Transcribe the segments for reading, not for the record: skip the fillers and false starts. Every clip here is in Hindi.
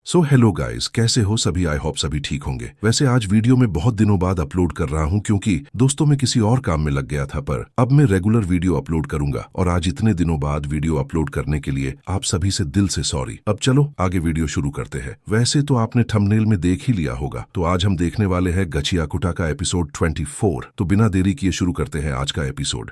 सो हेलो गाइस, कैसे हो सभी। आई होप सभी ठीक होंगे। वैसे आज वीडियो में बहुत दिनों बाद अपलोड कर रहा हूं क्योंकि दोस्तों मैं किसी और काम में लग गया था, पर अब मैं रेगुलर वीडियो अपलोड करूंगा। और आज इतने दिनों बाद वीडियो अपलोड करने के लिए आप सभी से दिल से सॉरी। अब चलो आगे वीडियो शुरू करते हैं। वैसे तो आपने थंबनेल में देख ही लिया होगा, तो आज हम देखने वाले हैं गचियाकुटा का एपिसोड 24। तो बिना देरी किए शुरू करते हैं आज का एपिसोड।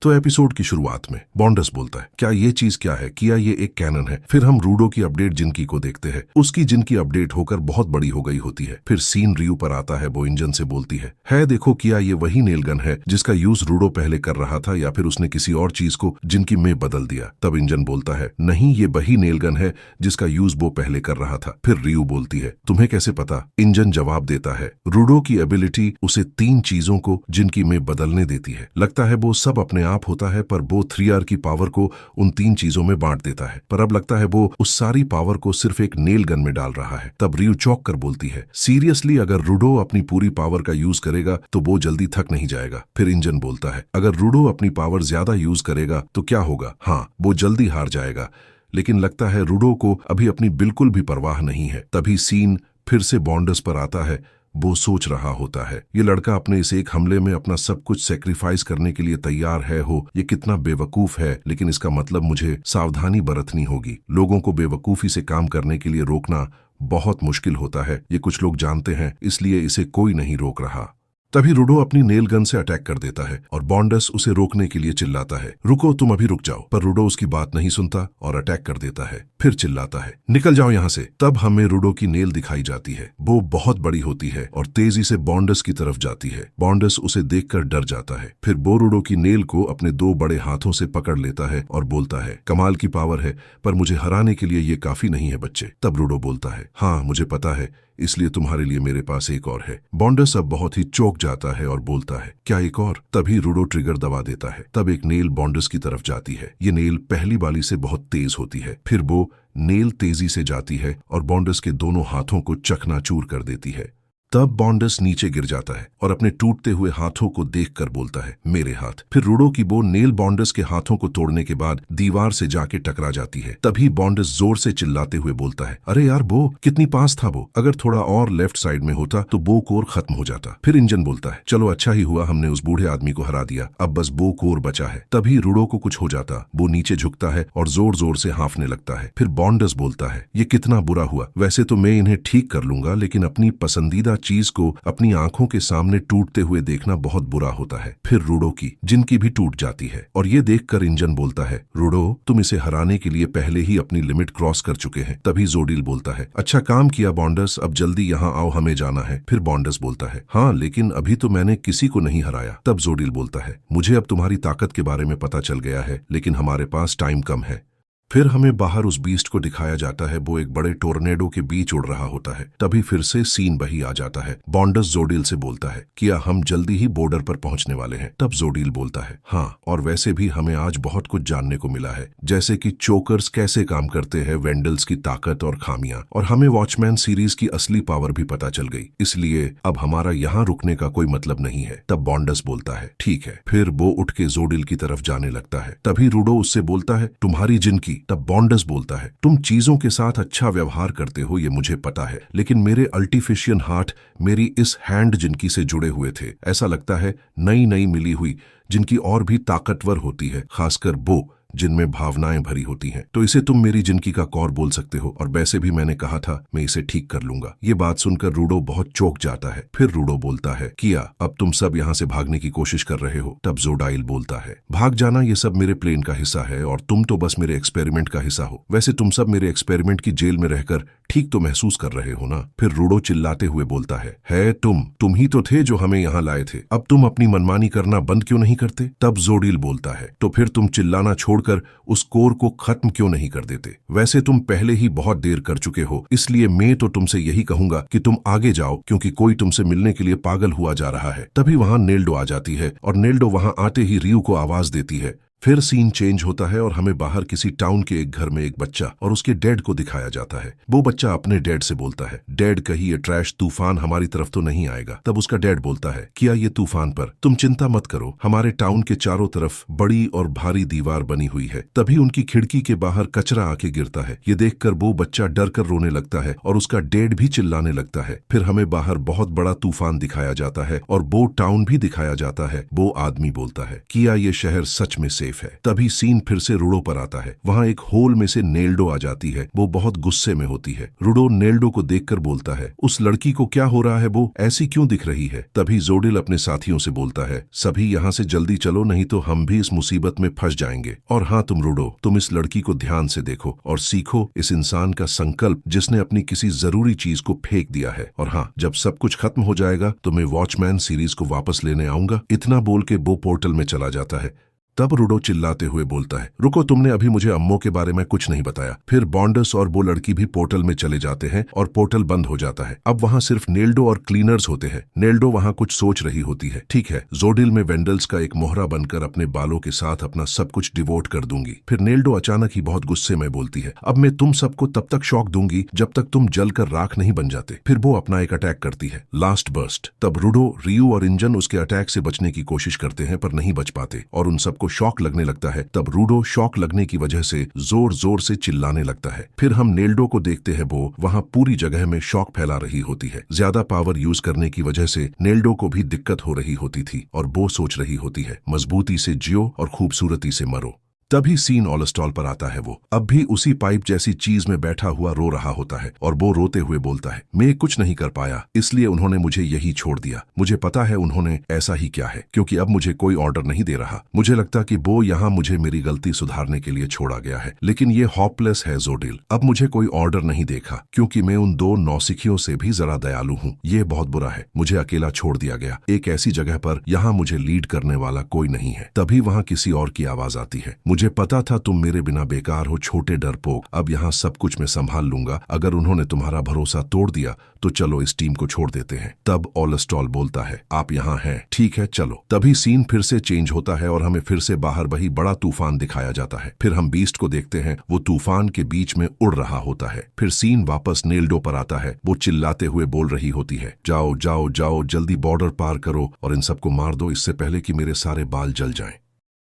तो एपिसोड की शुरुआत में बॉन्डस बोलता है, क्या ये चीज क्या है, किया ये एक कैनन है। फिर हम रूडो की अपडेट जिनकी को देखते हैं। उसकी जिनकी अपडेट होकर बहुत बड़ी हो गई होती है। फिर सीन रियू पर आता है। वो इंजन से बोलती है देखो किया ये वही नेल गन है जिसका यूज रूडो पहले कर रहा था, या फिर उसने किसी और चीज को जिनकी में बदल दिया। तब इंजन बोलता है नहीं, ये वही नेल गन है जिसका यूज वो पहले कर रहा था। फिर रियू बोलती है तुम्हें कैसे पता। इंजन जवाब देता है रूडो की एबिलिटी उसे 3 चीजों को जिनकी में बदलने देती है। लगता है वो सब अपने आप होता है, पर वो 3R की पावर को उन 3 चीजों में बांट देता है। पर अब लगता है वो उस सारी पावर को सिर्फ एक नेल गन में डाल रहा है। तब रियू चौंक कर बोलती है सीरियसली, अगर रूडो अपनी पूरी पावर का यूज करेगा तो वो जल्दी थक नहीं जाएगा। फिर इंजन बोलता है अगर रूडो अपनी पावर ज्यादा यूज करेगा तो क्या होगा। हाँ, वो जल्दी हार जाएगा। लेकिन लगता है रूडो को अभी अपनी बिल्कुल भी परवाह नहीं है। तभी सीन फिर से बॉन्डस पर आता है। वो सोच रहा होता है ये लड़का अपने इस एक हमले में अपना सब कुछ सेक्रीफाइस करने के लिए तैयार है। ये कितना बेवकूफ है, लेकिन इसका मतलब मुझे सावधानी बरतनी होगी। लोगों को बेवकूफी से काम करने के लिए रोकना बहुत मुश्किल होता है। ये कुछ लोग जानते हैं, इसलिए इसे कोई नहीं रोक रहा। तभी रूडो अपनी नेल गन से अटैक कर देता है और बॉन्डस उसे रोकने के लिए चिल्लाता है रुको, तुम अभी रुक जाओ। पर रूडो उसकी बात नहीं सुनता और अटैक कर देता है। फिर चिल्लाता है निकल जाओ यहाँ से। तब हमें रूडो की नेल दिखाई जाती है। वो बहुत बड़ी होती है और तेजी से बॉन्डस की तरफ जाती है। बॉन्डस उसे देखकर डर जाता है। फिर वो रूडो की नेल को अपने 2 बड़े हाथों से पकड़ लेता है और बोलता है कमाल की पावर है, पर मुझे हराने के लिए ये काफी नहीं है बच्चे। तब रूडो बोलता है हाँ मुझे पता है, इसलिए तुम्हारे लिए मेरे पास एक और है। बॉन्डस अब बहुत ही चौंक जाता है और बोलता है क्या एक और। तभी रूडो ट्रिगर दबा देता है। तब एक नेल बॉन्डस की तरफ जाती है। ये नेल पहली वाली से बहुत तेज होती है। फिर वो नेल तेजी से जाती है और बॉन्डस के दोनों हाथों को चकनाचूर कर देती है। तब बॉन्डस नीचे गिर जाता है और अपने टूटते हुए हाथों को देखकर बोलता है मेरे हाथ। फिर रूडो की वो नेल बॉन्डस के हाथों को तोड़ने के बाद दीवार से जाके टकरा जाती है। तभी बॉन्डस जोर से चिल्लाते हुए बोलता है अरे यार वो कितनी पास था वो, अगर थोड़ा और लेफ्ट साइड में होता तो बो कोर खत्म हो जाता। फिर इंजन बोलता है चलो अच्छा ही हुआ हमने उस बूढ़े आदमी को हरा दिया, अब बस बो कोर बचा है। तभी रूडो को कुछ हो जाता। वो नीचे झुकता है और जोर जोर से हांफने लगता है। फिर बॉन्डस बोलता है ये कितना बुरा हुआ, वैसे तो मैं इन्हें ठीक कर लूंगा, लेकिन अपनी पसंदीदा चीज को अपनी आंखों के सामने टूटते हुए देखना बहुत बुरा होता है। फिर रूडो की जिनकी भी टूट जाती है और ये देखकर इंजन बोलता है रूडो तुम इसे हराने के लिए पहले ही अपनी लिमिट क्रॉस कर चुके हैं। तभी जोडिल बोलता है अच्छा काम किया बॉन्डस, अब जल्दी यहाँ आओ, हमें जाना है। फिर बॉन्डस बोलता है हाँ लेकिन अभी तो मैंने किसी को नहीं हराया। तब जोडिल बोलता है मुझे अब तुम्हारी ताकत के बारे में पता चल गया है, लेकिन हमारे पास टाइम कम है। फिर हमें बाहर उस बीस्ट को दिखाया जाता है। वो एक बड़े टोर्नेडो के बीच उड़ रहा होता है। तभी फिर से सीन वही आ जाता है। बॉन्डस जोडिल से बोलता है क्या हम जल्दी ही बॉर्डर पर पहुंचने वाले हैं। तब जोडिल बोलता है हाँ, और वैसे भी हमें आज बहुत कुछ जानने को मिला है, जैसे कि चोकर्स कैसे काम करते हैं, वेंडल्स की ताकत और खामियां, और हमें वॉचमैन सीरीज की असली पावर भी पता चल गई। इसलिए अब हमारा यहाँ रुकने का कोई मतलब नहीं है। तब बॉन्डस बोलता है ठीक है। फिर वो उठ के जोडिल की तरफ जाने लगता है। तभी रूडो उससे बोलता है तुम्हारी जिनकी। तब बॉन्डस बोलता है तुम चीजों के साथ अच्छा व्यवहार करते हो ये मुझे पता है, लेकिन मेरे अल्टीफिशियन हार्ट मेरी इस हैंड जिनकी से जुड़े हुए थे। ऐसा लगता है नई नई मिली हुई जिनकी और भी ताकतवर होती है, खासकर वो जिनमें भावनाएं भरी होती हैं। तो इसे तुम मेरी जिनकी का कौर बोल सकते हो, और वैसे भी मैंने कहा था मैं इसे ठीक कर लूंगा। ये बात सुनकर रूडो बहुत चौंक जाता है। फिर रूडो बोलता है किया अब तुम सब यहाँ से भागने की कोशिश कर रहे हो। तब जोडाइल बोलता है भाग जाना ये सब मेरे प्लेन का हिस्सा है और तुम तो बस मेरे एक्सपेरिमेंट का हिस्सा हो। वैसे तुम सब मेरे एक्सपेरिमेंट की जेल में रहकर ठीक तो महसूस कर रहे हो ना। फिर रूडो चिल्लाते हुए बोलता है तुम ही तो थे जो हमें यहाँ लाए थे, अब तुम अपनी मनमानी करना बंद क्यों नहीं करते। तब जोडिल बोलता है तो फिर तुम चिल्लाना छोड़कर उस कोर को खत्म क्यों नहीं कर देते। वैसे तुम पहले ही बहुत देर कर चुके हो, इसलिए मैं तो तुमसे यही कहूंगा कि तुम आगे जाओ, क्योंकि कोई तुमसे मिलने के लिए पागल हुआ जा रहा है। तभी वहां नेल्डो आ जाती है और नेल्डो वहां आते ही रियू को आवाज देती है फिर सीन चेंज होता है और हमें बाहर किसी टाउन के एक घर में एक बच्चा और उसके डैड को दिखाया जाता है। वो बच्चा अपने डैड से बोलता है, डैड कहीं ये ट्रैश तूफान हमारी तरफ तो नहीं आएगा। तब उसका डैड बोलता है, किया ये तूफान पर तुम चिंता मत करो, हमारे टाउन के चारों तरफ बड़ी और भारी दीवार बनी हुई है। तभी उनकी खिड़की के बाहर कचरा आके गिरता है। ये देखकर वो बच्चा डर कर रोने लगता है और उसका डैड भी चिल्लाने लगता है। फिर हमें बाहर बहुत बड़ा तूफान दिखाया जाता है और वो टाउन भी दिखाया जाता है। वो आदमी बोलता है, किया ये शहर सच में सेफ है। तभी सीन फिर से रूडो पर आता है। वहाँ एक होल में से नेल्डो आ जाती है। वो बहुत गुस्से में होती है। रूडो नेल्डो को देखकर बोलता है, उस लड़की को क्या हो रहा है, वो ऐसी क्यों दिख रही है। तभी जोडिल अपने साथियों से बोलता है, सभी यहाँ से जल्दी चलो, नहीं तो हम भी इस मुसीबत में फंस जाएंगे। और हाँ तुम रूडो, तुम इस लड़की को ध्यान से देखो और सीखो इस इंसान का संकल्प जिसने अपनी किसी जरूरी चीज को फेंक दिया है। और हाँ, जब सब कुछ खत्म हो जाएगा तो मैं वॉचमैन सीरीज को वापस लेने आऊंगा। इतना बोल के वो पोर्टल में चला जाता है। तब रूडो चिल्लाते हुए बोलता है, रुको, तुमने अभी मुझे अम्मो के बारे में कुछ नहीं बताया। फिर बॉन्डस और वो लड़की भी पोर्टल में चले जाते हैं और पोर्टल बंद हो जाता है। अब वहाँ सिर्फ नेल्डो और क्लीनर्स होते हैं। नेल्डो वहाँ कुछ सोच रही होती है। ठीक है, जोडिल में वेंडल्स का एक मोहरा बनकर अपने बालों के साथ अपना सब कुछ डिवोट कर दूंगी। फिर नेल्डो अचानक ही बहुत गुस्से में बोलती है, अब मैं तुम सबको तब तक शॉक दूंगी जब तक तुम जलकर राख नहीं बन जाते। फिर वो अपना एक अटैक करती है, लास्ट बर्स्ट। तब रूडो, रियू और इंजन उसके अटैक से बचने की कोशिश करते हैं पर नहीं बच पाते और उन सबको शॉक लगने लगता है। तब रूडो शॉक लगने की वजह से जोर जोर से चिल्लाने लगता है। फिर हम नेल्डो को देखते हैं, वो वहां पूरी जगह में शॉक फैला रही होती है। ज्यादा पावर यूज करने की वजह से नेल्डो को भी दिक्कत हो रही होती थी और वो सोच रही होती है, मजबूती से जियो और खूबसूरती से मरो। तभी सीन ऑलस्टॉल पर आता है। वो अब भी उसी पाइप जैसी चीज में बैठा हुआ रो रहा होता है और वो रोते हुए बोलता है, मैं कुछ नहीं कर पाया, इसलिए उन्होंने मुझे यही छोड़ दिया। मुझे पता है उन्होंने ऐसा ही किया है, क्योंकि अब मुझे कोई ऑर्डर नहीं दे रहा। मुझे लगता कि वो यहाँ मुझे मेरी गलती सुधारने के लिए छोड़ा गया है, लेकिन ये होपलेस है जोडिल। अब मुझे कोई ऑर्डर नहीं देखा क्योंकि मैं उन दो नौसिखियों से भी जरा दयालु हूँ। ये बहुत बुरा है, मुझे अकेला छोड़ दिया गया एक ऐसी जगह पर, यहाँ मुझे लीड करने वाला कोई नहीं है। तभी वहाँ किसी और की आवाज आती है, मुझे पता था तुम मेरे बिना बेकार हो, छोटे डरपोक। अब यहाँ सब कुछ मैं संभाल लूंगा। अगर उन्होंने तुम्हारा भरोसा तोड़ दिया तो चलो इस टीम को छोड़ देते हैं। तब ऑलस्टॉल बोलता है, आप यहाँ हैं, ठीक है चलो। तभी सीन फिर से चेंज होता है और हमें फिर से बाहर वही बड़ा तूफान दिखाया जाता है। फिर हम बीस्ट को देखते हैं, वो तूफान के बीच में उड़ रहा होता है। फिर सीन वापस नेल्डो पर आता है। वो चिल्लाते हुए बोल रही होती है, जाओ जाओ जाओ, जल्दी बॉर्डर पार करो और इन सबको मार दो इससे पहले कि मेरे सारे बाल जल जाएं।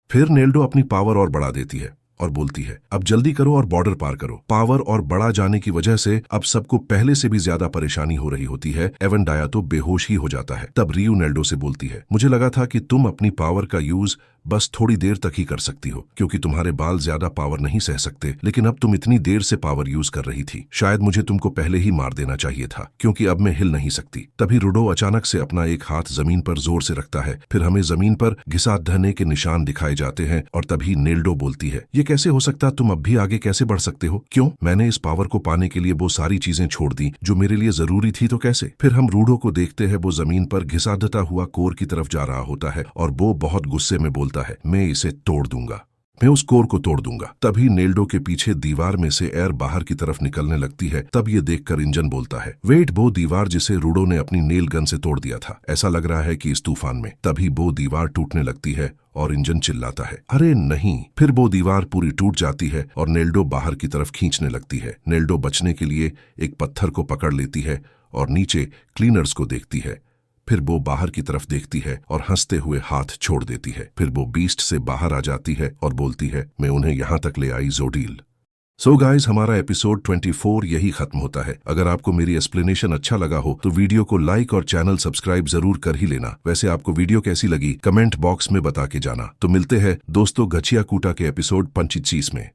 फिर नेल्डो अपनी पावर और बढ़ा देती है और बोलती है, अब जल्दी करो और बॉर्डर पार करो। पावर और बढ़ा जाने की वजह से अब सबको पहले से भी ज्यादा परेशानी हो रही होती है। एवन डाया तो बेहोश ही हो जाता है। तब रियू नेल्डो से बोलती है, मुझे लगा था कि तुम अपनी पावर का यूज बस थोड़ी देर तक ही कर सकती हो क्योंकि तुम्हारे बाल ज्यादा पावर नहीं सह सकते, लेकिन अब तुम इतनी देर से पावर यूज कर रही थी। शायद मुझे तुमको पहले ही मार देना चाहिए था क्योंकि अब मैं हिल नहीं सकती। तभी रूडो अचानक से अपना एक हाथ जमीन पर जोर से रखता है। फिर हमें जमीन पर घिसा धने के निशान दिखाए जाते हैं और तभी नेल्डो बोलती है, ये कैसे हो सकता, तुम अब भी आगे कैसे बढ़ सकते हो? क्यों? मैंने इस पावर को पाने के लिए वो सारी चीजें छोड़ दी जो मेरे लिए जरूरी थी, तो कैसे? फिर हम रूडो को देखते हैं, वो जमीन पर घिसाधता हुआ कोर की तरफ जा रहा होता है और वो बहुत गुस्से में बोलता है, मैं इसे तोड़ दूंगा, मैं उस कोर को तोड़ दूंगा। तभी नेल्डो के पीछे दीवार में से एयर बाहर की तरफ निकलने लगती है। तब ये देखकर इंजन बोलता है, वेट, वो दीवार जिसे रूडो ने अपनी नेल गन से तोड़ दिया था, ऐसा लग रहा है कि इस तूफान में। तभी वो दीवार टूटने लगती है और इंजन चिल्लाता है, अरे नहीं। फिर वो दीवार पूरी टूट जाती है और नेल्डो बाहर की तरफ खींचने लगती है। नेल्डो बचने के लिए एक पत्थर को पकड़ लेती है और नीचे क्लीनर्स को देखती है। फिर वो बाहर की तरफ देखती है और हंसते हुए हाथ छोड़ देती है। फिर वो बीस्ट से बाहर आ जाती है और बोलती है, मैं उन्हें यहां तक ले आई जोडिल। सो गाइज, हमारा एपिसोड 24 यही खत्म होता है। अगर आपको मेरी एक्सप्लेनेशन अच्छा लगा हो तो वीडियो को लाइक और चैनल सब्सक्राइब जरूर कर ही लेना। वैसे आपको वीडियो कैसी लगी कमेंट बॉक्स में बता के जाना। तो मिलते हैं दोस्तों गचिया कूटा के एपिसोड 25 में।